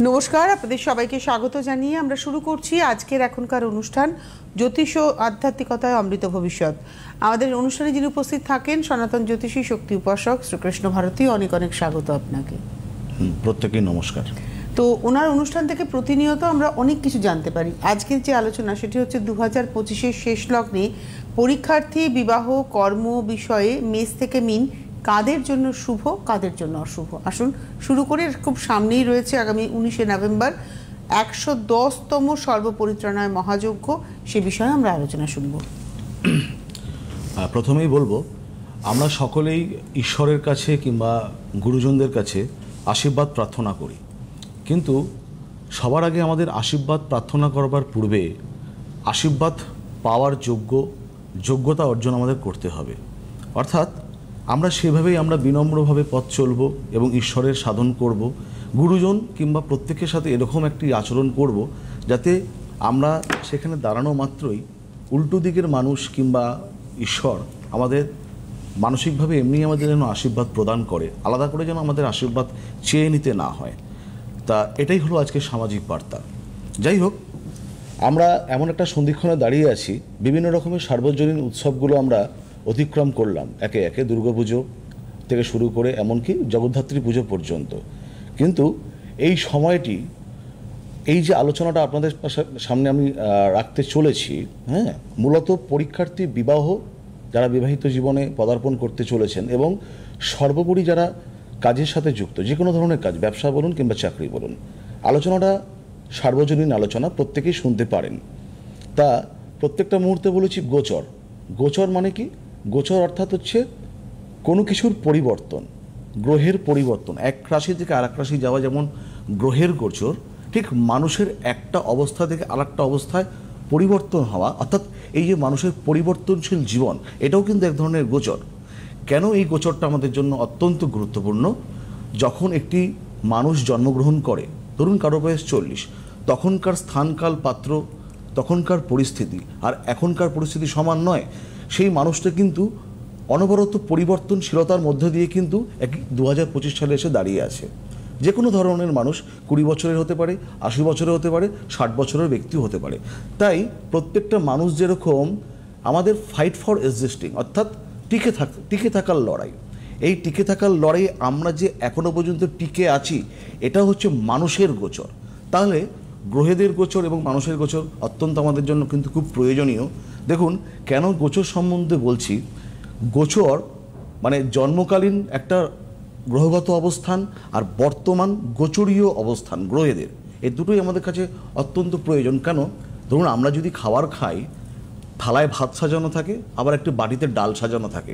নমস্কার, আপনাদের সবাইকে স্বাগত জানিয়ে আমরা শুরু করছি আজকের এখনকার অনুষ্ঠান জ্যোতিষ ও আধ্যাত্মিকতায় অমৃত ভবিষ্যৎ। আমাদের অনুষ্ঠানে যিনি উপস্থিত থাকেন সনাতন জ্যোতিষী শক্তি উপাসক শ্রীকৃষ্ণ ভারতী, অনেক অনেক স্বাগত আপনাকে। প্রত্যেকেই নমস্কার। তো ওনার অনুষ্ঠান থেকে প্রতিনিয়ত আমরা অনেক কিছু জানতে পারি। আজকের যে আলোচনা সেটি হচ্ছে 2025-এর শেষ লগ্নে পরীক্ষার্থী, বিবাহ, কর্ম বিষয়ে মেষ থেকে মীন কাদের জন্য শুভ, কাদের জন্য অশুভ। আসুন শুরু করে, খুব সামনেই রয়েছে আগামী 19শে নভেম্বর 110তম সর্বপরিত্রাণায় মহাযজ্ঞ, সে বিষয়ে আমরা আলোচনা শুনব। প্রথমেই বলবো, আমরা সকলেই ঈশ্বরের কাছে কিংবা গুরুজনদের কাছে আশীর্বাদ প্রার্থনা করি, কিন্তু সবার আগে আমাদের আশীর্বাদ প্রার্থনা করবার পূর্বে আশীর্বাদ পাওয়ার যোগ্যতা অর্জন আমাদের করতে হবে। অর্থাৎ আমরা সেভাবেই বিনম্রভাবে পথ চলব এবং ঈশ্বরের সাধন করব। গুরুজন কিংবা প্রত্যেকের সাথে এরকম একটি আচরণ করব যাতে আমরা সেখানে দাঁড়ানো মাত্রই উল্টো দিকের মানুষ কিংবা ঈশ্বর আমাদের মানসিকভাবে এমনি আমাদের যেন আশীর্বাদ প্রদান করে, আলাদা করে যেন আমাদের আশীর্বাদ চেয়ে নিতে না হয়। তা এটাই হলো আজকে সামাজিক বার্তা। যাই হোক, আমরা এমন একটা সন্ধিক্ষণে দাঁড়িয়ে আছি, বিভিন্ন রকমের সার্বজনীন উৎসবগুলো আমরা অতিক্রম করলাম একে একে, দুর্গাপুজো থেকে শুরু করে এমনকি জগদ্ধাত্রী পুজো পর্যন্ত। কিন্তু এই সময়টি, এই যে আলোচনাটা আপনাদের সামনে আমি রাখতে চলেছি, মূলত পরীক্ষার্থী, বিবাহ, যারা বিবাহিত জীবনে পদার্পণ করতে চলেছেন এবং সর্বোপরি যারা কাজের সাথে যুক্ত, যে কোনো ধরনের কাজ, ব্যবসা বলুন কিংবা চাকরি বলুন, আলোচনাটা সার্বজনীন আলোচনা, প্রত্যেকেই শুনতে পারেন। তা প্রত্যেকটা মুহূর্তে বলেছি গোচর। গোচর মানে কি? গোচর অর্থাৎ হচ্ছে কোনো কিছুর পরিবর্তন, গ্রহের পরিবর্তন। এক রাশি থেকে আর এক রাশি যাওয়া যেমন গ্রহের গোচর, ঠিক মানুষের একটা অবস্থা থেকে আরেকটা অবস্থায় পরিবর্তন হওয়া, অর্থাৎ এই যে মানুষের পরিবর্তনশীল জীবন, এটাও কিন্তু এক ধরনের গোচর। কেন এই গোচরটা আমাদের জন্য অত্যন্ত গুরুত্বপূর্ণ? যখন একটি মানুষ জন্মগ্রহণ করে, ধরুন কারো বয়স 40, তখনকার স্থানকাল পাত্র, তখনকার পরিস্থিতি আর এখনকার পরিস্থিতি সমান নয়। সেই মানুষটা কিন্তু অনবরত পরিবর্তনশীলতার মধ্যে দিয়ে কিন্তু 2025 সালে এসে দাঁড়িয়ে আছে। যে কোনো ধরনের মানুষ 20 বছরের হতে পারে, 80 বছরের হতে পারে, 60 বছরের ব্যক্তিও হতে পারে। তাই প্রত্যেকটা মানুষ যেরকম আমাদের ফাইট ফর এক্সিস্টিং, অর্থাৎ টিকে থাকার লড়াই, এই টিকে থাকার লড়াইয়ে আমরা যে এখনো পর্যন্ত টিকে আছি, এটা হচ্ছে মানুষের গোচর। তাহলে গ্রহেদের গোচর এবং মানুষের গোচর অত্যন্ত আমাদের জন্য কিন্তু খুব প্রয়োজনীয়। দেখুন, কেন গোচর সম্বন্ধে বলছি। গোচর মানে জন্মকালীন একটা গ্রহগত অবস্থান আর বর্তমান গোচরীয় অবস্থান গ্রহেদের, এই দুটোই আমাদের কাছে অত্যন্ত প্রয়োজন। কেন? ধরুন আমরা যদি খাবার খাই, থালায় ভাত সাজানো থাকে, আবার একটি বাটিতে ডাল সাজানো থাকে,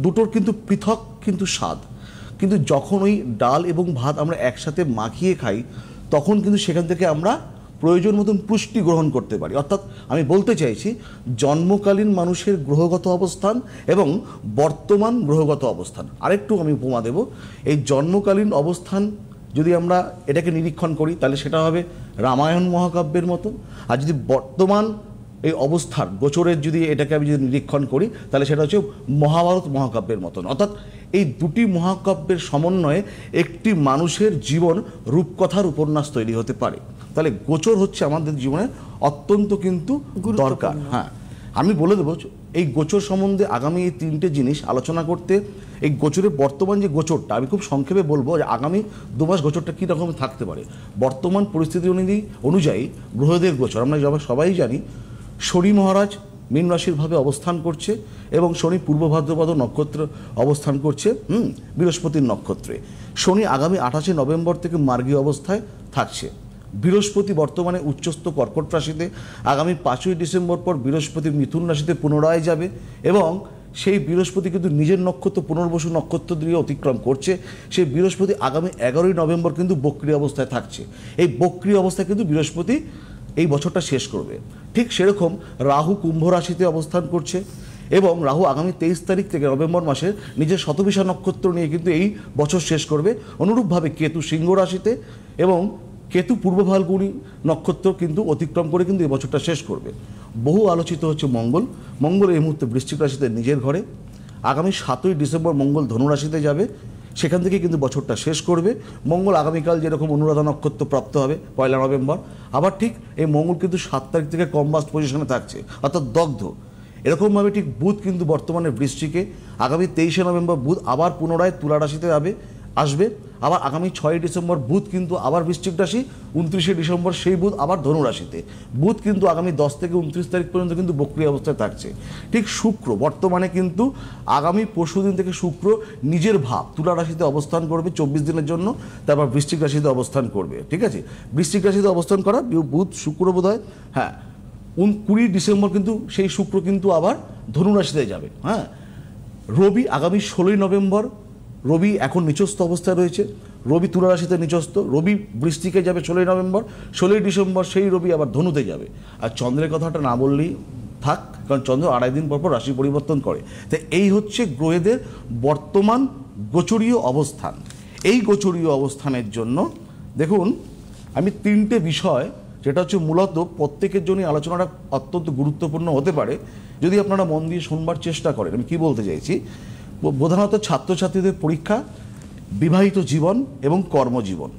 দুটোর কিন্তু পৃথক কিন্তু স্বাদ। কিন্তু যখন ওই ডাল এবং ভাত আমরা একসাথে মাখিয়ে খাই, তখন কিন্তু সেখান থেকে আমরা প্রয়োজন মতন পুষ্টি গ্রহণ করতে পারি। অর্থাৎ আমি বলতে চাইছি, জন্মকালীন মানুষের গ্রহগত অবস্থান এবং বর্তমান গ্রহগত অবস্থান। আরেকটু আমি উপমা দেব, এই জন্মকালীন অবস্থান যদি আমরা এটাকে নিরীক্ষণ করি, তাহলে সেটা হবে রামায়ণ মহাকাব্যের মতো। আর যদি বর্তমান এই অবস্থার গোচরের যদি এটাকে আমি যদি নিরীক্ষণ করি, তাহলে সেটা হচ্ছে মহাভারত মহাকাব্যের মতন। অর্থাৎ এই দুটি মহাকাব্যের সমন্বয়ে একটি মানুষের জীবন রূপকথার উপন্যাস তৈরি হতে পারে। তাহলে গোচর হচ্ছে আমাদের জীবনে অত্যন্ত কিন্তু দরকার। হ্যাঁ, আমি বলে দেবো এই গোচর সম্বন্ধে আগামী এই 3টে জিনিস আলোচনা করতে। এই গোচরের বর্তমান যে গোচরটা, আমি খুব সংক্ষেপে বলবো যে আগামী 2 মাস গোচরটা কী রকম থাকতে পারে। বর্তমান পরিস্থিতি অনুযায়ী গ্রহদের গোচর আমরা সবাই জানি, শনি মহারাজ মীন রাশির ভাবে অবস্থান করছে এবং শনি পূর্ব ভাদ্রপদ নক্ষত্র অবস্থান করছে বৃহস্পতির নক্ষত্রে। শনি আগামী 28শে নভেম্বর থেকে মার্গী অবস্থায় থাকছে। বৃহস্পতি বর্তমানে উচ্চস্থ কর্কট রাশিতে, আগামী 5ই ডিসেম্বর পর বৃহস্পতি মিথুন রাশিতে পুনরায় যাবে এবং সেই বৃহস্পতি কিন্তু নিজের নক্ষত্র পুনর্বসু নক্ষত্র দিয়ে অতিক্রম করছে। সেই বৃহস্পতি আগামী 11ই নভেম্বর কিন্তু বক্রী অবস্থায় থাকছে। এই বক্রী অবস্থায় কিন্তু বৃহস্পতি এই বছরটা শেষ করবে। ঠিক সেরকম রাহু কুম্ভ রাশিতে অবস্থান করছে এবং রাহু আগামী 23 তারিখ থেকে নভেম্বর মাসে নিজের শতভিষা নক্ষত্র নিয়ে কিন্তু এই বছর শেষ করবে। অনুরূপভাবে কেতু সিংহ রাশিতে এবং কেতু পূর্ব ফাল্গুনী নক্ষত্র কিন্তু অতিক্রম করে কিন্তু এই বছরটা শেষ করবে। বহু আলোচিত হচ্ছে মঙ্গল এই মুহূর্তে বৃশ্চিক রাশিতে নিজের ঘরে। আগামী 7ই ডিসেম্বর মঙ্গল ধনু রাশিতে যাবে সেখান থেকে কিন্তু বছরটা শেষ করবে। মঙ্গল আগামীকাল যেরকম অনুরাধা নক্ষত্র প্রাপ্ত হবে 1 নভেম্বর, আবার ঠিক এই মঙ্গল কিন্তু 7 তারিখ থেকে কম্বাস্ট পজিশনে থাকছে, অর্থাৎ দগ্ধ। এরকমভাবে ঠিক বুধ কিন্তু বর্তমানে বৃশ্চিকে, আগামী 23 নভেম্বর বুধ আবার পুনরায় তুলা রাশিতে আসবে, আবার আগামী 6 ডিসেম্বর বুধ কিন্তু আবার বৃশ্চিক রাশি, 29 ডিসেম্বর সেই বুধ আবার ধনু রাশিতে। বুধ কিন্তু আগামী 10 থেকে 29 তারিখ পর্যন্ত কিন্তু বক্রী অবস্থায় থাকছে। ঠিক শুক্র বর্তমানে কিন্তু আগামী পরশুদিন থেকে শুক্র নিজের ভাব তুলা রাশিতে অবস্থান করবে 24 দিনের জন্য, তারপর বৃশ্চিক রাশিতে অবস্থান করবে। ঠিক আছে, বৃশ্চিক রাশিতে অবস্থান করা বুধ শুক্র বোধ হয়, হ্যাঁ 20 ডিসেম্বর কিন্তু সেই শুক্র কিন্তু আবার ধনু রাশিতে যাবে। হ্যাঁ, রবি আগামী 16 নভেম্বর, রবি এখন নিচস্থ অবস্থায় রয়েছে, রবি তুলা রাশিতে নিচস্থ, রবি বৃশ্চিকে যাবে 16 নভেম্বর, 16 ডিসেম্বর সেই রবি আবার ধনুতে যাবে। আর চন্দ্রের কথাটা না বললেই থাক, কারণ চন্দ্র 2.5 দিন পর রাশি পরিবর্তন করে। তো এই হচ্ছে গ্রহেদের বর্তমান গোচরীয় অবস্থান। এই গোচরীয় অবস্থানের জন্য দেখুন আমি 3টে বিষয়, যেটা হচ্ছে মূলত প্রত্যেকের জন্যই আলোচনাটা অত্যন্ত গুরুত্বপূর্ণ হতে পারে যদি আপনারা মন দিয়ে শুনবার চেষ্টা করেন। আমি কি বলতে চাইছি, প্রধানত ছাত্রছাত্রীদের পরীক্ষা, বিবাহিত জীবন এবং কর্মজীবন,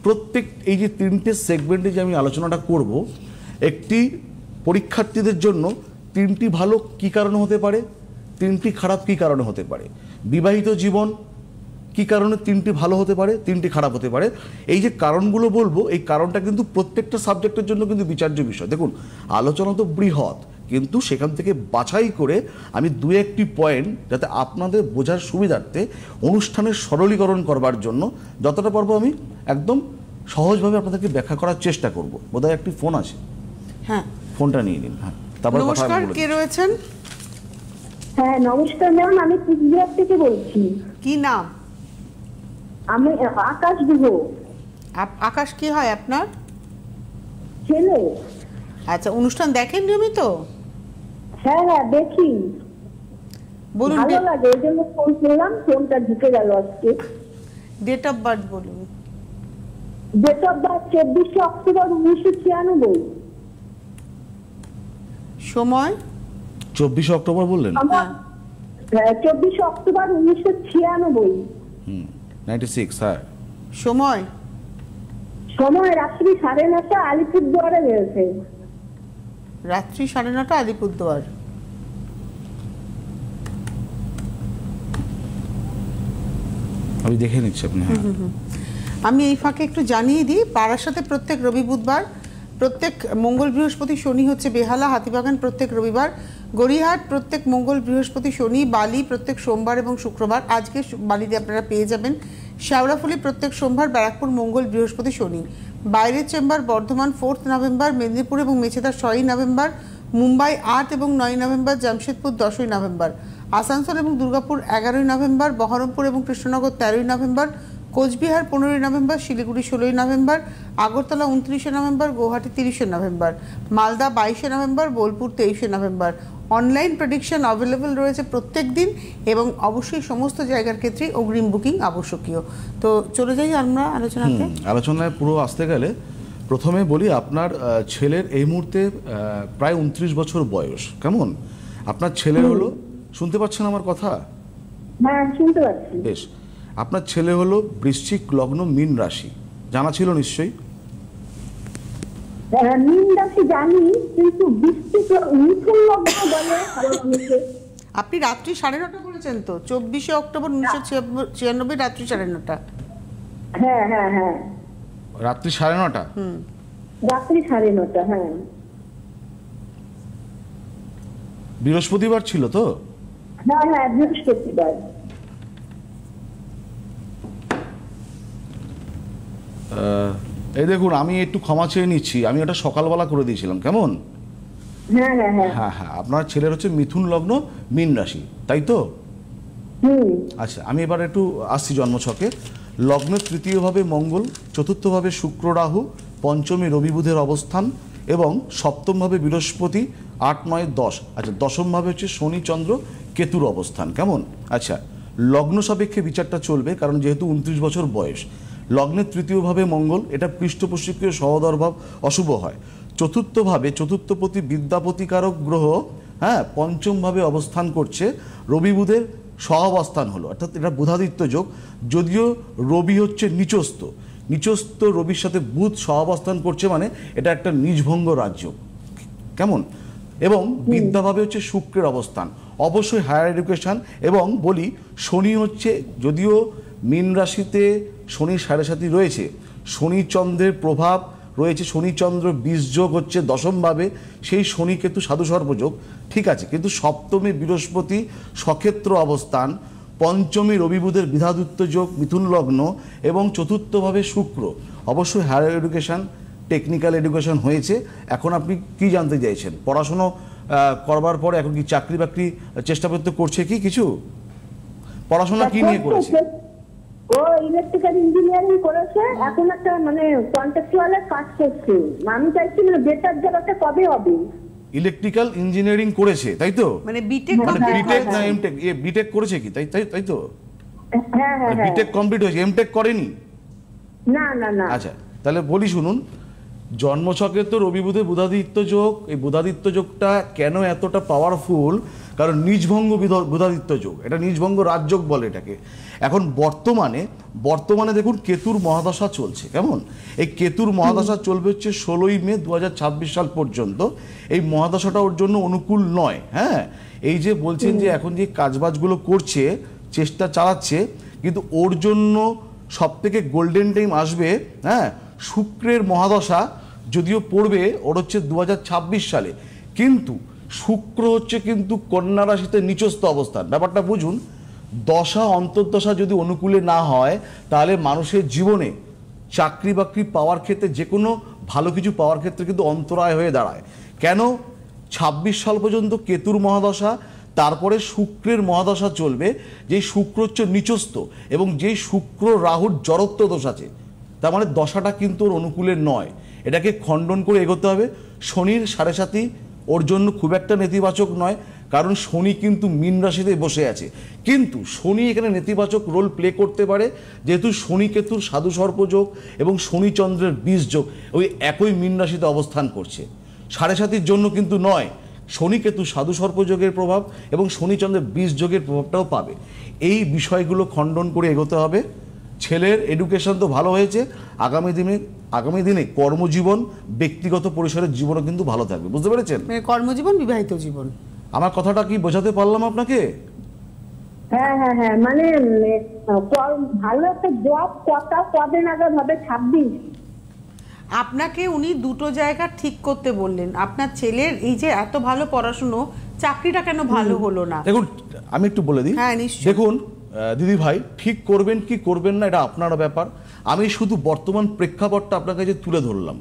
প্রত্যেক এই যে 3টে সেগমেন্টে যে আমি আলোচনাটা করব, একটি পরীক্ষার্থীদের জন্য 3টি ভালো কি কারণে হতে পারে, 3টি খারাপ কি কারণে হতে পারে, বিবাহিত জীবন কি কারণে 3টি ভালো হতে পারে, 3টি খারাপ হতে পারে। এই যে কারণগুলো বলবো, এই কারণটা কিন্তু প্রত্যেকটা সাবজেক্টের জন্য কিন্তু বিচার্য বিষয়। দেখুন আলোচনা তো বৃহৎ, কিন্তু সেখান থেকে বাছাই করে আমি 2-1টি পয়েন্ট যাতে আপনাদের বোঝার সুবিধার্থে অনুষ্ঠানের সরলীকরণ করবার জন্য যতটা পারবো আমি একদম সহজভাবে আপনাদেরকে ব্যাখ্যা করার চেষ্টা করব। বোধহয় একটি ফোন আছে, হ্যাঁ ফোনটা নিয়ে নিন। হ্যাঁ, তারপর নমস্কার, কে রয়েছেন? হ্যাঁ নমস্কার ম্যাম, আমি কুচবিহার থেকে বলছি। কি নাম? আমি আকাশ গুহ। আকাশ কি হয় আপনার? ছেলে। আচ্ছা, অনুষ্ঠান দেখেন নিয়মিত? হ্যাঁ হ্যাঁ দেখি, বলুন। ভালো লাগে, এই জন্য ফোন করলাম, ফোনটা ঢুকে গেল আজকে। ডেট অফ বার্থ বলুন। Date of birth 24 October 1996। সময়? 24 অক্টোবর বললেন? আমার 24 অক্টোবর 1996। 96। হ্যাঁ। সময়? সময় রাত্রি 9:30 আলিপুরদুয়ারে রয়েছে। রাত্রি 9:30 আলিপুরদুয়ার। আমি দেখে নিচ্ছি আপনি। হ্যাঁ, আমি এই ফাঁকে একটু জানিয়ে দিই, পাড়ার সাথে প্রত্যেক রবি বুধবার, প্রত্যেক মঙ্গল বৃহস্পতি শনি হচ্ছে বেহালা, হাতিবাগান প্রত্যেক রবিবার, গড়িয়াহাট প্রত্যেক মঙ্গল বৃহস্পতি শনি, বালি প্রত্যেক সোমবার এবং শুক্রবার। আজকে বালিতে আপনারা পেয়ে যাবেন। শেওড়াফুলি প্রত্যেক সোমবার, ব্যারাকপুর মঙ্গল বৃহস্পতি শনি। বাইরের চেম্বার বর্ধমান 4 নভেম্বর, মেদিনীপুর এবং মেচেদা 6 নভেম্বর, মুম্বাই 8 এবং 9 নভেম্বর, জামশেদপুর 10 নভেম্বর, আসানসোল এবং দুর্গাপুর 11 নভেম্বর, বহরমপুর এবং Krishnanagar 13 November, Cooch Behar 15 November, Siliguri 16 November, Agartala 29 November, Guwahati 30 November, Malda 22 November, Bolpur 23 November. Online prediction available রয়েছে প্রত্যেক দিন এবং অবশ্যই সমস্ত জায়গার ক্ষেত্রে অগ্রিম বুকিং আবশ্যকীয়। তো চলে যাই আমরা আলোচনাতে। আলোচনায় পুরো আসতে গেলে প্রথমে বলি আপনার ছেলের এই মুহূর্তে প্রায় 29 বছর বয়স। কেমন আপনার ছেলের হলো? শুনতে পাচ্ছেন আমার কথা? হ্যাঁ শুনতে পাচ্ছি। বেশ, আপনার ছেলে হলো বৃশ্চিক লগ্ন, মীন রাশি, জানা ছিল নিশ্চয়ই? মীন রাশি জানি, কিন্তু বৃশ্চিক মিথুন লগ্ন বলে আপনি রাত্রি 9:30 বলেছেন তো? 24 অক্টোবর 1996 রাত্রি 9:30। হ্যাঁ হ্যাঁ হ্যাঁ, রাত্রি 9:30। রাত্রি 9:30। হ্যাঁ, বৃহস্পতিবার ছিল তো? হ্যাঁ হ্যাঁ বৃহস্পতিবার। এই দেখুন, আমি একটু ক্ষমা চেয়ে নিচ্ছি, আমি ওটা সকালবেলা করে দিয়েছিলাম। কেমন? হ্যাঁ হ্যাঁ হ্যাঁ হ্যাঁ হ্যাঁ, আপনার ছেলের হচ্ছে মিথুন লগ্ন, মীন রাশি, তাই তো? আচ্ছা, আমি এবার একটু আসছি জন্মছকে। লগ্নের 3য় ভাবে মঙ্গল, 4র্থ ভাবে শুক্র রাহু, 5মে রবি বুধের অবস্থান এবং 7ম ভাবে বৃহস্পতি, 8, 9, 10। আচ্ছা, 10ম ভাবে হচ্ছে শনি চন্দ্র কেতুর অবস্থান। কেমন? আচ্ছা, লগ্ন সাপেক্ষে বিচারটা চলবে, কারণ যেহেতু 29 বছর বয়স। লগ্নের 3য় ভাবে মঙ্গল, এটা পৃষ্ঠপোষকীয় সহোদর ভাব অশুভ হয়। 4র্থ ভাবে, 4র্থপতি বিদ্যাপতিকারক গ্রহ, হ্যাঁ 5ম ভাবে অবস্থান করছে রবি বুধের সহাবস্থান হলো, অর্থাৎ এটা বুধাদিত্য যোগ। যদিও রবি হচ্ছে নিচস্থ, নিচস্থ রবির সাথে বুধ সহাবস্থান করছে, মানে এটা একটা নিজভঙ্গ রাজ্য, কেমন। এবং বিদ্যাভাবে হচ্ছে শুক্রের অবস্থান, অবশ্যই হায়ার এডুকেশন। এবং বলি শনি হচ্ছে, যদিও মীন রাশিতে শনির 7.5 রয়েছে, শনি চন্দ্রের প্রভাব রয়েছে, শনিচন্দ্র বীজযোগ হচ্ছে দশমভাবে, সেই শনি কেতু সাধু সর্পযোগ, ঠিক আছে। কিন্তু সপ্তমে বৃহস্পতি সক্ষেত্র অবস্থান, পঞ্চমী রবি বুধের বিধাদিত্য যোগ মিথুন লগ্ন, এবং চতুর্থভাবে শুক্র। অবশ্যই হায়ার এডুকেশন, টেকনিক্যাল এডুকেশন হয়েছে। এখন আপনি কি জানতে চাইছেন? পড়াশুনো করবার পরে এখন কি চাকরি বাকরি চেষ্টা করতে করছে কি কিছু? পড়াশোনা কি নিয়ে করেছে? ও ইলেকট্রিক্যাল ইঞ্জিনিয়ারিং করেছে, এখন একটা মানে কন্ট্রাকচুয়ালের কাজ করছে। আমি চাইছি মানে বেটার জায়গাটা কবে হবে। ইলেকট্রিক্যাল ইঞ্জিনিয়ারিং করেছে, তাই তো? মানে বিটেক, মানে বিটেক না এমটেক? বিটেক করেছে কি, তাই তাই তাই তো? হ্যাঁ হ্যাঁ হ্যাঁ। বিটেক কমপ্লিট হয়েছে, এমটেক করেনি? না না না। আচ্ছা, তাহলে বলি শুনুন, জন্মছকে তো রবি বুধের বুধাদিত্য যোগ। এই বুধাদিত্য যোগটা কেন এতটা পাওয়ারফুল? কারণ নিজভঙ্গ বুধাদিত্য যোগ, এটা নিজভঙ্গ রাজযোগ বলে এটাকে। এখন বর্তমানে দেখুন কেতুর মহাদশা চলছে, কেমন। এই কেতুর মহাদশা চলবে হচ্ছে 16ই মে 2026 সাল পর্যন্ত। এই মহাদশাটা ওর জন্য অনুকূল নয়। হ্যাঁ, এই যে বলছেন যে এখন যে কাজবাজগুলো করছে, চেষ্টা চালাচ্ছে, কিন্তু ওর জন্য সব থেকে গোল্ডেন টাইম আসবে, হ্যাঁ, শুক্রের মহাদশা যদিও পড়বে ওর হচ্ছে 2026 সালে, কিন্তু শুক্র হচ্ছে কিন্তু কন্যা রাশিতে নিচস্থ অবস্থান। ব্যাপারটা বুঝুন, দশা অন্তর্দশা যদি অনুকূলে না হয়, তাহলে মানুষের জীবনে চাকরি বাকরি পাওয়ার ক্ষেত্রে, যে কোনো ভালো কিছু পাওয়ার ক্ষেত্রে কিন্তু অন্তরায় হয়ে দাঁড়ায়। কেন? 26 সাল পর্যন্ত কেতুর মহাদশা, তারপরে শুক্রের মহাদশা চলবে, যেই শুক্র হচ্ছে নিচস্থ, এবং যেই শুক্র রাহুর জড়ত্ব দোষ আছে, তার মানে দশাটা কিন্তু ওর অনুকূলের নয়। এটাকে খণ্ডন করে এগোতে হবে। শনির 7.5 ওর জন্য খুব একটা নেতিবাচক নয়, কারণ শনি কিন্তু মীন রাশিতে বসে আছে। কিন্তু শনি এখানে নেতিবাচক রোল প্লে করতে পারে, যেহেতু শনি কেতুর সাধু সর্পযোগ এবং শনি চন্দ্রের বীজ যোগ ওই একই মীন রাশিতে অবস্থান করছে। 7.5 জন্য কিন্তু নয়, শনি কেতু সাধু সর্পযোগের প্রভাব এবং শনি চন্দ্রের বীজ যোগের প্রভাবটাও পাবে। এই বিষয়গুলো খণ্ডন করে এগোতে হবে। ছেলের এডুকেশন তো ভালো হয়েছে, আগামী দিনে কর্মজীবন, ব্যক্তিগত পরিসরের জীবনও কিন্তু ভালো থাকবে। বুঝতে পেরেছেন? মানে কর্মজীবন, বিবাহিত জীবন। আমার কথাটা কি বোঝাতে পারলাম আপনাকে? হ্যাঁ হ্যাঁ হ্যাঁ, মানে ভালো একটা জব কবে নাগাদ হবে? 26। আপনাকে উনি দুটো জায়গা ঠিক করতে বললেন। আপনার ছেলের এই যে এত ভালো পড়াশুনো, চাকরিটা কেন ভালো হলো না? দেখুন, আমি একটু বলে দিই। হ্যাঁ, নিশ্চয়ই। দেখুন দিদি ভাই, ঠিক করবেন কি করবেন না এটা আপনার ব্যাপার। আমি শুধু বর্তমান প্রেক্ষাপটটা আপনার কাছে তুলে ধরলাম।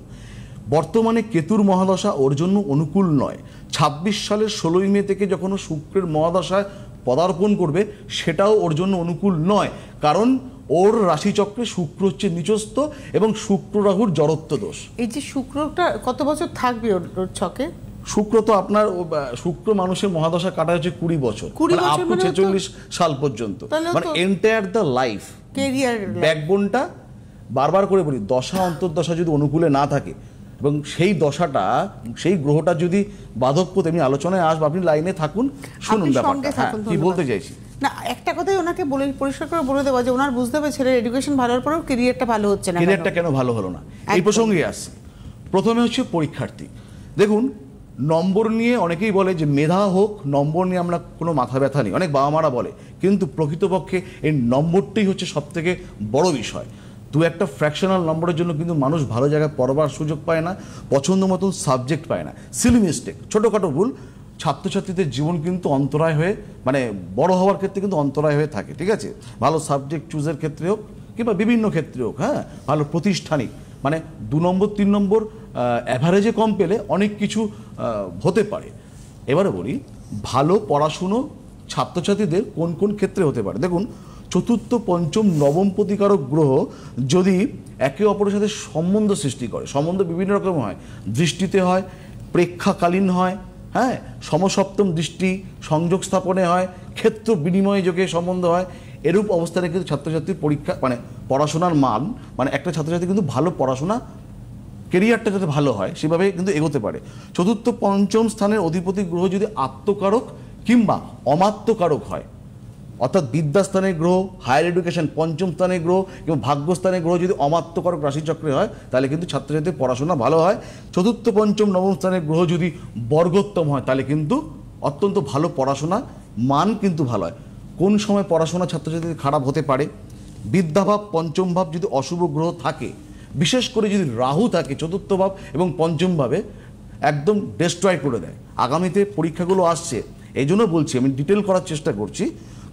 বর্তমানে কেতুর মহাদশা ওর জন্য অনুকূল নয়। 26 সালের 16ই মে থেকে যখন শুক্রের মহাদশায় পদার্পণ করবে, সেটাও ওর জন্য অনুকূল নয়, কারণ ওর রাশিচক্রে শুক্র হচ্ছে নিচস্থ এবং শুক্র রাহুর জড়ত্ব দোষ। এই যে শুক্রটা কত বছর থাকবে ওর ছকে? শুক্র তো আপনার শুক্র মানুষের মহাদশা কাটা হচ্ছে 20 বছর, 20 বছর, আপ টু মানে 46 সাল পর্যন্ত, মানে এন্টায়ার দ্য লাইফ ক্যারিয়ার ব্যাকবোনটা। বারবার করে বলি, দশা অন্তর্দশা যদি অনুকূলে না থাকে এবং সেই দশাটা, সেই গ্রহটা যদি বাধক পথে, আমি আলোচনায় আসবো, আপনি লাইনে থাকুন, শুনুন ব্যাপারটা। হ্যাঁ, কি বলতে চাইছি না, একটা কথাই ওনাকে বলে পরিষ্কার করে বলে দেওয়া যে ওনার বুঝতে হবে ছেলের এডুকেশন ভালো হওয়ার পরেও ক্যারিয়ারটা ভালো হচ্ছে না। ক্যারিয়ারটা কেন ভালো হলো না, এই প্রসঙ্গে আসছি। প্রথমে হচ্ছে পরীক্ষার্থী। দেখুন, নম্বর নিয়ে অনেকেই বলে যে মেধা হোক, নম্বর নিয়ে আমরা কোনো মাথা ব্যথা নেই, অনেক বাবা মারা বলে, কিন্তু প্রকৃতপক্ষে এই নম্বরটাই হচ্ছে সব থেকে বড় বিষয়। দু একটা ফ্র্যাকশনাল নম্বরের জন্য কিন্তু মানুষ ভালো জায়গায় পড়বার সুযোগ পায় না, পছন্দ মতন সাবজেক্ট পায় না। সিলি মিস্টেক, ছোটোখাটো ভুল ছাত্রছাত্রীদের জীবন কিন্তু অন্তরায় হয়ে, মানে বড় হওয়ার ক্ষেত্রে কিন্তু অন্তরায় হয়ে থাকে। ঠিক আছে, ভালো সাবজেক্ট চুজের ক্ষেত্রে হোক কিংবা বিভিন্ন ক্ষেত্রে হোক, হ্যাঁ, ভালো প্রতিষ্ঠানিক, মানে 2 নম্বর 3 নম্বর অ্যাভারেজে কম পেলে অনেক কিছু হতে পারে। এবারে বলি, ভালো পড়াশুনো ছাত্রছাত্রীদের কোন কোন ক্ষেত্রে হতে পারে। দেখুন, চতুর্থ, পঞ্চম, নবম প্রতিকারক গ্রহ যদি একে অপরের সাথে সম্বন্ধ সৃষ্টি করে, সম্বন্ধ বিভিন্ন রকম হয়, দৃষ্টিতে হয়, প্রেক্ষাকালীন হয়, হ্যাঁ, সমসপ্তম দৃষ্টি সংযোগ স্থাপনে হয়, ক্ষেত্র বিনিময় যোগে সম্বন্ধ হয়, এরূপ অবস্থানে কিন্তু ছাত্রছাত্রীর পরীক্ষা, মানে পড়াশোনার মান, মানে একটা ছাত্রছাত্রী কিন্তু ভালো পড়াশোনা, কেরিয়ারটা যাতে ভালো হয় সেভাবে কিন্তু এগোতে পারে। চতুর্থ, পঞ্চম স্থানের অধিপতি গ্রহ যদি আত্মকারক কিংবা অমাত্মকারক হয়, অর্থাৎ বিদ্যাস্থানের গ্রহ, হায়ার এডুকেশন পঞ্চম স্থানের গ্রহ এবং ভাগ্যস্থানের গ্রহ যদি অমাত্যকারক রাশিচক্রে হয় তাহলে কিন্তু ছাত্রছাত্রীর পড়াশোনা ভালো হয়। চতুর্থ পঞ্চম নবম স্থানের গ্রহ যদি বর্গোত্তম হয় তাহলে কিন্তু অত্যন্ত ভালো পড়াশোনা মান কিন্তু ভালো হয়। কোন সময় পড়াশোনা ছাত্রছাত্রীদের খারাপ হতে পারে? বিদ্যাভাব পঞ্চম ভাব যদি অশুভ গ্রহ থাকে, বিশেষ করে যদি রাহু থাকে চতুর্থ ভাব এবং পঞ্চম ভাবে, একদম ডিস্ট্রয় করে দেয়। আগামীতে পরীক্ষাগুলো আসছে, এই জন্য বলছি, আমি ডিটেল করার চেষ্টা করছি।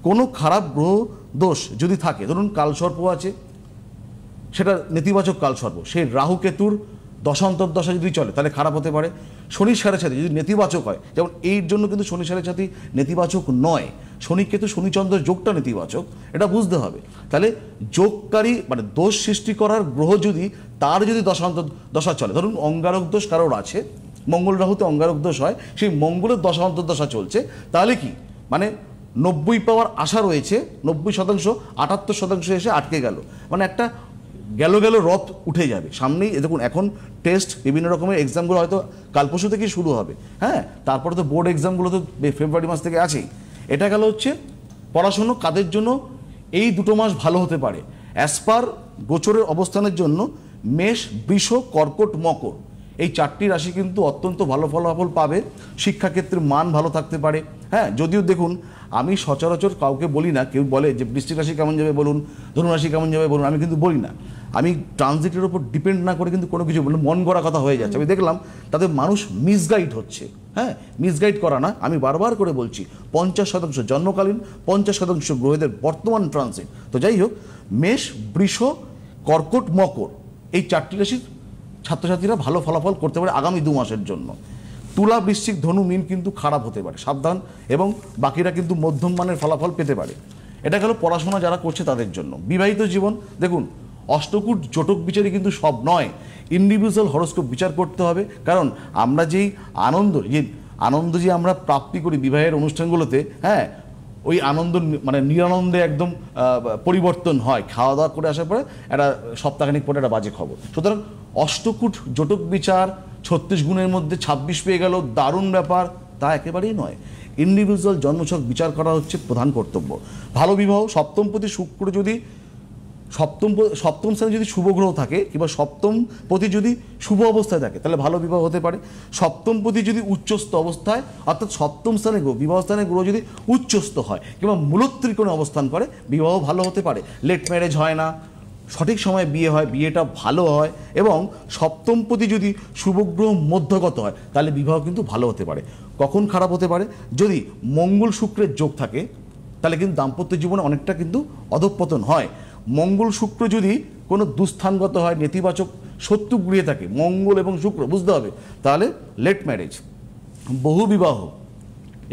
কোনো খারাপ গ্রহ দোষ যদি থাকে, ধরুন কালসর্প আছে, সেটা নেতিবাচক কালসর্প, সেই রাহু কেতুর দশান্তর দশা যদি চলে তাহলে খারাপ হতে পারে। শনি সাড়ে সাথে যদি নেতিবাচক হয়, যেমন এই জন্য কিন্তু শনি সাড়ে সাথে নেতিবাচক নয়, শনি কেতু শনিচন্দ্র যোগটা নেতিবাচক, এটা বুঝতে হবে। তাহলে যোগকারী মানে দোষ সৃষ্টি করার গ্রহ যদি তার যদি দশান্তর দশা চলে, ধরুন অঙ্গারক দোষ কারোর আছে, মঙ্গল রাহুতে অঙ্গারক দোষ হয়, সেই মঙ্গলের দশান্তর দশা চলছে, তাহলে কি মানে 90 পাওয়ার আশা রয়েছে, 90%, 78% এসে আটকে গেল, মানে একটা গেল রথ উঠে যাবে সামনেই। দেখুন এখন টেস্ট বিভিন্ন রকমের এক্সামগুলো হয়তো কাল পরশু থেকেই শুরু হবে, হ্যাঁ, তারপরে তো বোর্ড এক্সামগুলো তো ফেব্রুয়ারি মাস থেকে আছেই। এটা গেল হচ্ছে পড়াশুনো কাদের জন্য এই 2 মাস ভালো হতে পারে। অ্যাজ পার গোচরের অবস্থানের জন্য মেষ, বৃষ, কর্কট, মকর এই 4টি রাশি কিন্তু অত্যন্ত ভালো ফলাফল পাবে। শিক্ষাক্ষেত্রে মান ভালো থাকতে পারে, হ্যাঁ। যদিও দেখুন আমি সচরাচর কাউকে বলি না, কেউ বলে যে বৃশ্চিক রাশি কেমন যাবে বলুন, ধনু রাশি কেমন যাবে বলুন, আমি কিন্তু বলি না। আমি ট্রানজিটের উপর ডিপেন্ড না করে কিন্তু কোনো কিছু বলি, মন গড়া কথা হয়ে যাচ্ছে। আমি দেখলাম তাদের মানুষ মিসগাইড হচ্ছে, হ্যাঁ, মিসগাইড করা না, আমি বারবার করে বলছি 50% জন্মকালীন, 50% গ্রহদের বর্তমান ট্রানজিট। তো যাই হোক, মেষ, বৃষ, কর্কট, মকর এই 4টি রাশির ছাত্রছাত্রীরা ভালো ফলাফল করতে পারে আগামী 2 মাসের জন্য। তুলা, বৃশ্চিক, ধনু, মীন কিন্তু খারাপ হতে পারে, সাবধান, এবং বাকিরা কিন্তু মধ্যম মানের ফলাফল পেতে পারে। এটা গেল পড়াশোনা যারা করছে তাদের জন্য। বিবাহিত জীবন, দেখুন অষ্টকূট জটক বিচারই কিন্তু সব নয়, ইন্ডিভিজুয়াল হরোস্কোপ বিচার করতে হবে। কারণ আমরা যেই আনন্দ যে আমরা প্রাপ্তি করি বিবাহের অনুষ্ঠানগুলোতে, হ্যাঁ, ওই আনন্দ মানে নিরানন্দে একদম পরিবর্তন হয় খাওয়া দাওয়া করে আসার পরে, একটা সপ্তাহখানিক পরে একটা বাজে খবর। সুতরাং অষ্টকূট জটক বিচার 36 গুণের মধ্যে 26 পেয়ে গেল, দারুণ ব্যাপার, তা একেবারেই নয়। ইন্ডিভিজুয়াল জন্মছক বিচার করা হচ্ছে প্রধান কর্তব্য। ভালো বিবাহ, সপ্তমপতি শুক্র যদি সপ্তম স্থানে যদি শুভ গ্রহ থাকে কিংবা সপ্তমপতি যদি শুভ অবস্থায় থাকে তাহলে ভালো বিবাহ হতে পারে। সপ্তমপতি যদি উচ্চস্থ অবস্থায়, অর্থাৎ সপ্তম স্থানে গ্রহ, বিবাহ স্থানে গ্রহ যদি উচ্চস্থ হয় কিংবা মূলত্রিকোণে অবস্থান করে, বিবাহ ভালো হতে পারে। লেট ম্যারেজ হয় না, সঠিক সময়ে বিয়ে হয়, বিয়েটা ভালো হয়। এবং সপ্তমপতি যদি শুভগ্রহ মধ্যগত হয় তাহলে বিবাহ কিন্তু ভালো হতে পারে। কখন খারাপ হতে পারে? যদি মঙ্গল শুক্রের যোগ থাকে তাহলে কিন্তু দাম্পত্য জীবনে অনেকটা কিন্তু অধঃপতন হয়। মঙ্গল শুক্র যদি কোনো দুস্থানগত হয়, নেতিবাচক শত্রু গৃহে থাকে মঙ্গল এবং শুক্র, বুঝতে হবে, তাহলে লেট ম্যারেজ, বহু বিবাহ,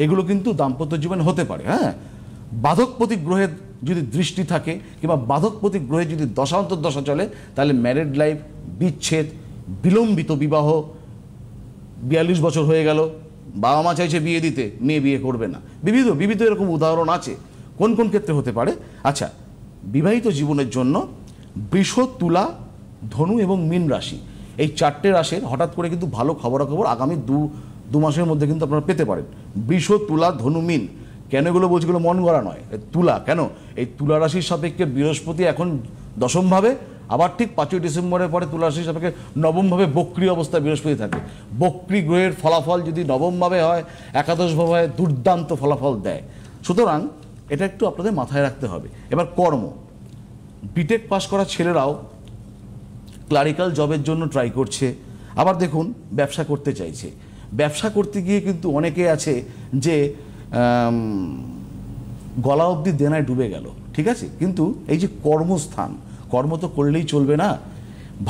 এগুলো কিন্তু দাম্পত্য জীবনে হতে পারে। হ্যাঁ, বাধকপতি গ্রহের যদি দৃষ্টি থাকে কিংবা বাধকপতি গ্রহে যদি দশান্তর দশা চলে তাহলে ম্যারেড লাইফ, বিচ্ছেদ, বিলম্বিত বিবাহ, 42 বছর হয়ে গেল, বাবা মা চাইছে বিয়ে দিতে, মেয়ে বিয়ে করবে না, বিবিধ এরকম উদাহরণ আছে। কোন কোন ক্ষেত্রে হতে পারে? আচ্ছা, বিবাহিত জীবনের জন্য বৃষ, তুলা, ধনু এবং মীন রাশি, এই 4টে রাশির হঠাৎ করে কিন্তু ভালো খবরাখবর আগামী দু মাসের মধ্যে কিন্তু আপনারা পেতে পারেন। বৃষ, তুলা, ধনু, মীন, কেন এগুলো বলছি? এগুলো মন গড়া নয়। তুলা কেন? এই তুলা রাশির সাপেক্ষে বৃহস্পতি এখন দশমভাবে, আবার ঠিক 5ই ডিসেম্বরের পরে তুলা রাশির সাপেক্ষে নবমভাবে বক্রী অবস্থায় বৃহস্পতি থাকে। বক্রী গ্রহের ফলাফল যদি নবমভাবে হয়, একাদশভাবে হয়, দুর্দান্ত ফলাফল দেয়। সুতরাং এটা একটু আপনাদের মাথায় রাখতে হবে। এবার কর্ম, বিটেক পাস করা ছেলেরাও ক্লারিক্যাল জবের জন্য ট্রাই করছে, আবার দেখুন ব্যবসা করতে চাইছে। ব্যবসা করতে গিয়ে কিন্তু অনেকে আছে যে গলা অবধি দেনায় ডুবে গেল, ঠিক আছে, কিন্তু এই যে কর্মস্থান, কর্ম তো করলেই চলবে না।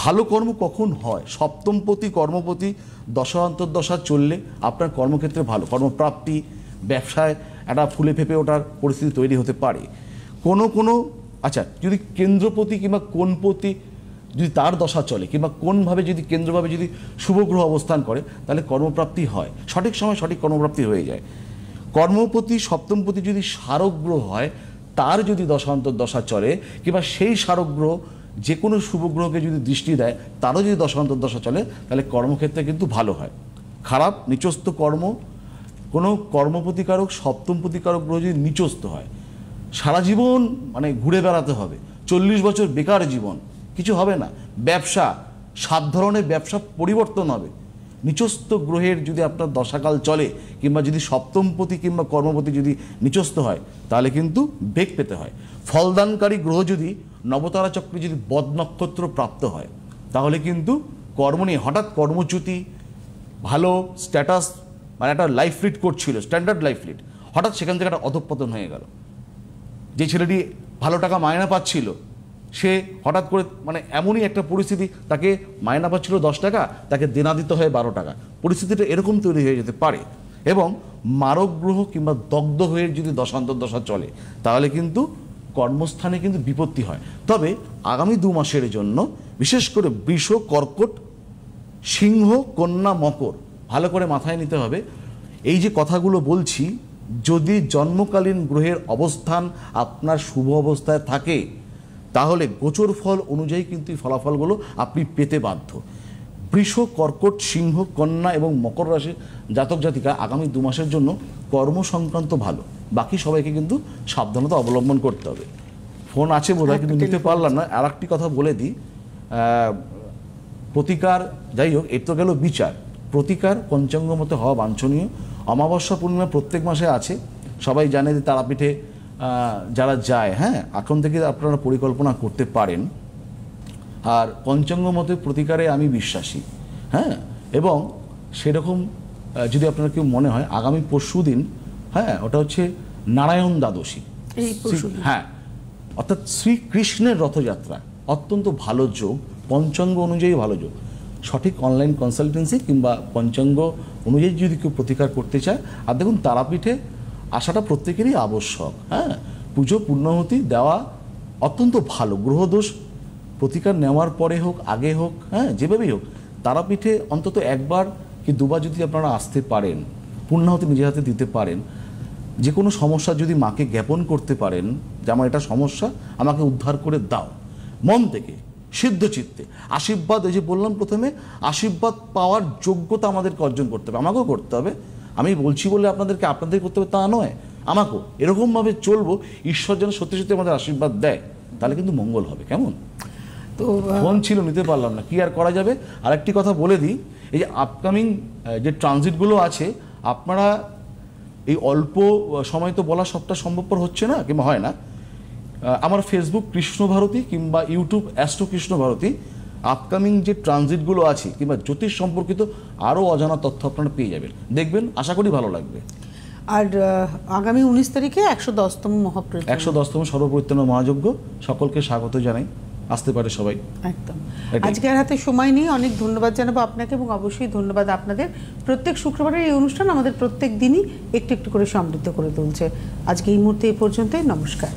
ভালো কর্ম কখন হয়? সপ্তমপতি কর্মপতি দশা চললে আপনার কর্মক্ষেত্রে ভালো কর্মপ্রাপ্তি, ব্যবসায় একটা ফুলে ফেঁপে ওঠার পরিস্থিতি তৈরি হতে পারে। কোনো আচ্ছা, যদি কেন্দ্রপতি কিংবা কোণপতি যদি তার দশা চলে কিংবা কোনভাবে যদি কেন্দ্রভাবে যদি শুভগ্রহ অবস্থান করে তাহলে কর্মপ্রাপ্তি হয়, সঠিক সময় সঠিক কর্মপ্রাপ্তি হয়ে যায়। কর্মপতি সপ্তমপতি যদি শারক গ্রহ হয়, তার যদি দশান্তর দশা চলে কিংবা সেই শারক গ্রহ যে কোনো শুভগ্রহকে যদি দৃষ্টি দেয়, তারও যদি দশান্তর দশা চলে তাহলে কর্মক্ষেত্রে কিন্তু ভালো হয়। খারাপ নিচস্থ কর্ম, কোনো কর্মপ্রতিকারক সপ্তমপ্রতিকারক গ্রহ যদি নিচস্থ হয়, সারা জীবন মানে ঘুরে বেড়াতে হবে, 40 বছর বেকার জীবন, কিছু হবে না। ব্যবসা 7 ধরনের ব্যবসা পরিবর্তন হবে। নিচস্থ গ্রহের যদি আপনার দশাকাল চলে কিংবা যদি সপ্তমপতি কিংবা কর্মপতি যদি নিচস্থ হয় তাহলে কিন্তু বেগ পেতে হয়। ফলদানকারী গ্রহ যদি নবতারা চক্রে যদি বদ নক্ষত্র প্রাপ্ত হয় তাহলে কিন্তু কর্ম নিয়ে হঠাৎ কর্মচ্যুতি, ভালো স্ট্যাটাস মানে একটা লাইফ লিড করছিল, স্ট্যান্ডার্ড লাইফ লিড, হঠাৎ সেখান থেকে একটা অধঃপতন হয়ে গেল। যে ছেলেটি ভালো টাকা মায়না পাচ্ছিল সে হঠাৎ করে মানে এমনই একটা পরিস্থিতি, তাকে মায়না পাচ্ছিল 10 টাকা, তাকে দেনা দিতে হয় 12 টাকা, পরিস্থিতিটা এরকম তৈরি হয়ে যেতে পারে। এবং মারক গ্রহ কিংবা দগ্ধ হয়ে যদি দশান্তর্দশা চলে তাহলে কিন্তু কর্মস্থানে কিন্তু বিপত্তি হয়। তবে আগামী 2 মাসের জন্য বিশেষ করে বৃষ, কর্কট, সিংহ, কন্যা, মকর ভালো করে মাথায় নিতে হবে। এই যে কথাগুলো বলছি, যদি জন্মকালীন গ্রহের অবস্থান আপনার শুভ অবস্থায় থাকে তাহলে গোচর ফল অনুযায়ী কিন্তু এই ফলাফলগুলো আপনি পেতে বাধ্য। বৃষ, কর্কট, সিংহ, কন্যা এবং মকর রাশির জাতক জাতিকা আগামী 2 মাসের জন্য কর্ম সংক্রান্ত ভালো, বাকি সবাইকে কিন্তু সাবধানতা অবলম্বন করতে হবে। ফোন আছে বোধহয় কিন্তু নিতে পারলাম না। আর একটি কথা বলে দিই, প্রতিকার যাই হোক, এর তো গেল বিচার, প্রতিকার পঞ্চাঙ্গ মতো হওয়া বাঞ্ছনীয়। অমাবস্যা পূর্ণিমা প্রত্যেক মাসে আছে, সবাই জানে যে তারাপীঠে যারা যায়, হ্যাঁ এখন থেকে আপনারা পরিকল্পনা করতে পারেন। আর পঞ্চাঙ্গ মতে প্রতিকারে আমি বিশ্বাসী, হ্যাঁ, এবং সেরকম যদি আপনার কেউ মনে হয় আগামী পরশুদিন, হ্যাঁ ওটা হচ্ছে নারায়ণ দ্বাদশী, হ্যাঁ অর্থাৎ শ্রীকৃষ্ণের রথযাত্রা, অত্যন্ত ভালো যোগ, পঞ্চাঙ্গ অনুযায়ী ভালো যোগ। সঠিক অনলাইন কনসালটেন্সি কিংবা পঞ্চাঙ্গ অনুযায়ী যদি কেউ প্রতিকার করতে চায়, আর দেখুন তারাপীঠে আসাটা প্রত্যেকেরই আবশ্যক, হ্যাঁ পুজো পূর্ণাহুতি দেওয়া অত্যন্ত ভালো। গ্রহদোষ প্রতিকার নেওয়ার পরে হোক আগে হোক, হ্যাঁ যেভাবেই হোক, তারাপীঠে অন্তত 1বার কি 2বার যদি আপনারা আসতে পারেন, পূর্ণাহুতি নিজের হাতে দিতে পারেন, যে কোনো সমস্যা যদি মাকে জ্ঞাপন করতে পারেন যে আমার এটা সমস্যা, আমাকে উদ্ধার করে দাও, মন থেকে সিদ্ধ চিত্তে আশীর্বাদ, এই যে বললাম প্রথমে, আশীর্বাদ পাওয়ার যোগ্যতা আমাদেরকে অর্জন করতে হবে, আমাকেও করতে হবে। আমি বলছি বলে আপনাদের করতে হবে তা নয়, আমাকেও এরকমভাবে চলবো, ঈশ্বর যেন সত্যি সত্যি আমাদের আশীর্বাদ দেয়, তাহলে কিন্তু মঙ্গল হবে। কেমন? তো ফোন ছিল নিতে পারলাম না, কি আর করা যাবে। আরেকটি কথা বলে দিই, এই যে আপকামিং যে ট্রানজিটগুলো আছে, আপনারা এই অল্প সময় তো বলা সবটা সম্ভবপর হচ্ছে না কিংবা হয় না, আমার ফেসবুক কৃষ্ণ ভারতী কিংবা YouTube astro Krishna Bharati upcoming যে ট্রানজিটগুলো আছে কিংবা জ্যোতিষ সম্পর্কিত আরও অজানা তথ্য আপনারা পেয়ে যাবেন, দেখবেন, আশা করি ভালো লাগবে। আর আগামী 19 তারিখে 110তম মহাপ্রতিমা, 110তম সর্বপরিত্রাণ মহাযজ্ঞ, সকলকে স্বাগত জানাই, আসতে পারে সবাই। একদম। আজকে আর হাতে সময় নেই, অনেক ধন্যবাদ জানাবো আপনাকে এবং অবশ্যই ধন্যবাদ আপনাদের। প্রত্যেক শুক্রবারের এই অনুষ্ঠান আমাদের প্রত্যেক দিনই একটু একটু করে সমৃদ্ধ করে তুলছে। আজকে এই মুহূর্তে এই পর্যন্তই, নমস্কার।